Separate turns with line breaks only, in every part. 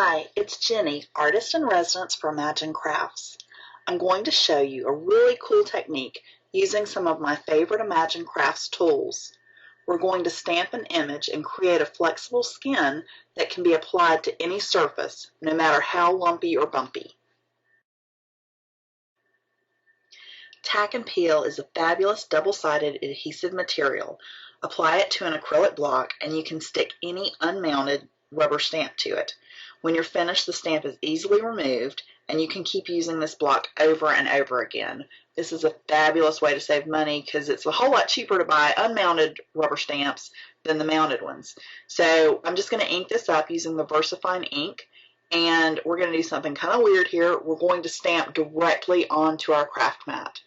Hi, it's Jenny, artist in residence for Imagine Crafts. I'm going to show you a really cool technique using some of my favorite Imagine Crafts tools. We're going to stamp an image and create a flexible skin that can be applied to any surface, no matter how lumpy or bumpy. Tack and Peel is a fabulous double-sided adhesive material. Apply it to an acrylic block and you can stick any unmounted rubber stamp to it. When you're finished, the stamp is easily removed and you can keep using this block over and over again. This is a fabulous way to save money because it's a whole lot cheaper to buy unmounted rubber stamps than the mounted ones. So I'm just going to ink this up using the VersaFine ink, and we're going to do something kind of weird here. We're going to stamp directly onto our craft mat.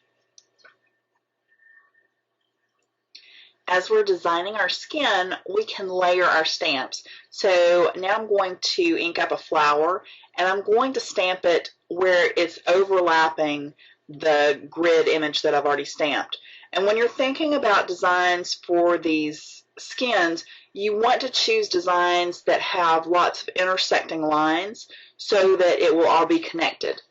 As we're designing our skin, we can layer our stamps. So now I'm going to ink up a flower, and I'm going to stamp it where it's overlapping the grid image that I've already stamped. And when you're thinking about designs for these skins, you want to choose designs that have lots of intersecting lines so that it will all be connected.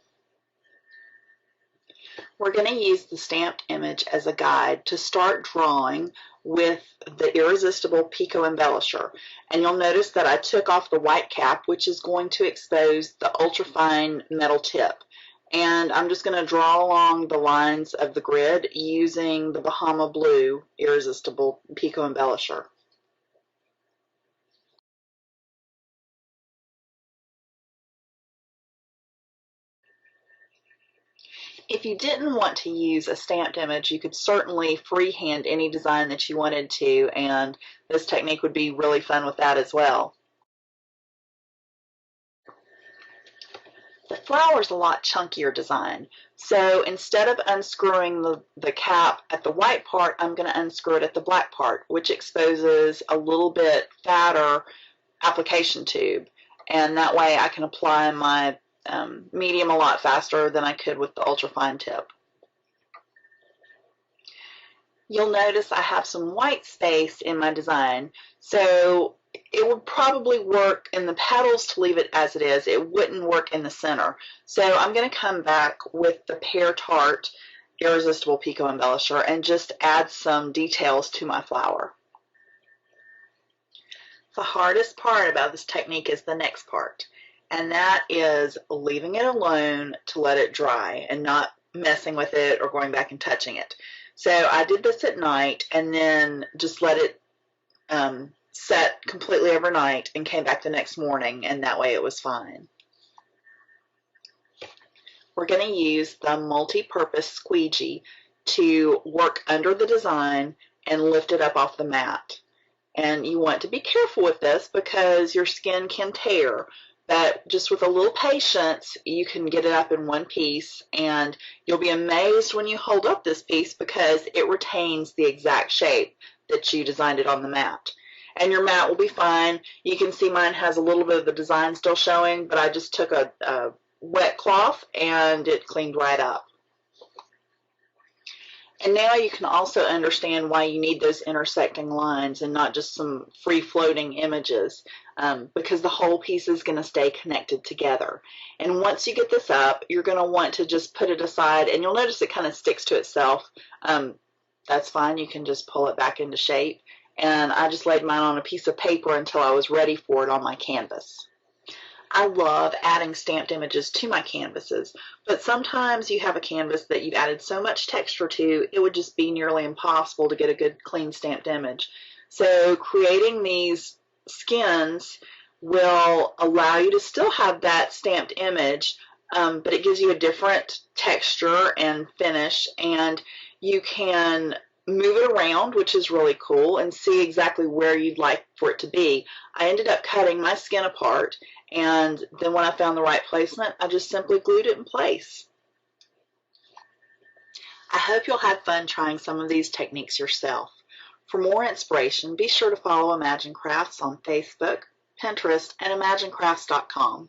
We're going to use the stamped image as a guide to start drawing with the Irresistible Pico Embellisher. And you'll notice that I took off the white cap, which is going to expose the ultrafine metal tip. And I'm just going to draw along the lines of the grid using the Bahama Blue Irresistible Pico Embellisher. If you didn't want to use a stamped image, you could certainly freehand any design that you wanted to, and this technique would be really fun with that as well. The flower is a lot chunkier design, so instead of unscrewing the cap at the white part, I'm going to unscrew it at the black part, which exposes a little bit fatter application tube, and that way I can apply my medium a lot faster than I could with the ultrafine tip. You'll notice I have some white space in my design, so it would probably work in the petals to leave it as it is. It wouldn't work in the center. So I'm going to come back with the Pear Tart Irresistible Pico Embellisher and just add some details to my flower. The hardest part about this technique is the next part, and that is leaving it alone to let it dry and not messing with it or going back and touching it. So I did this at night and then just let it set completely overnight and came back the next morning, and that way it was fine. We're going to use the multi-purpose squeegee to work under the design and lift it up off the mat. And you want to be careful with this because your skin can tear, but just with a little patience you can get it up in one piece, and you'll be amazed when you hold up this piece because it retains the exact shape that you designed it on the mat. And your mat will be fine. You can see mine has a little bit of the design still showing, but I just took a wet cloth and it cleaned right up. And now you can also understand why you need those intersecting lines and not just some free-floating images, because the whole piece is going to stay connected together. And once you get this up, you're going to want to just put it aside, and you'll notice it kind of sticks to itself. That's fine. You can just pull it back into shape. And I just laid mine on a piece of paper until I was ready for it on my canvas. I love adding stamped images to my canvases, but sometimes you have a canvas that you've added so much texture to, it would just be nearly impossible to get a good clean stamped image. So creating these skins will allow you to still have that stamped image, but it gives you a different texture and finish, and you can move it around, which is really cool, and see exactly where you'd like for it to be. I ended up cutting my skin apart, and then when I found the right placement, I just simply glued it in place. I hope you'll have fun trying some of these techniques yourself. For more inspiration, be sure to follow Imagine Crafts on Facebook, Pinterest, and ImagineCrafts.com.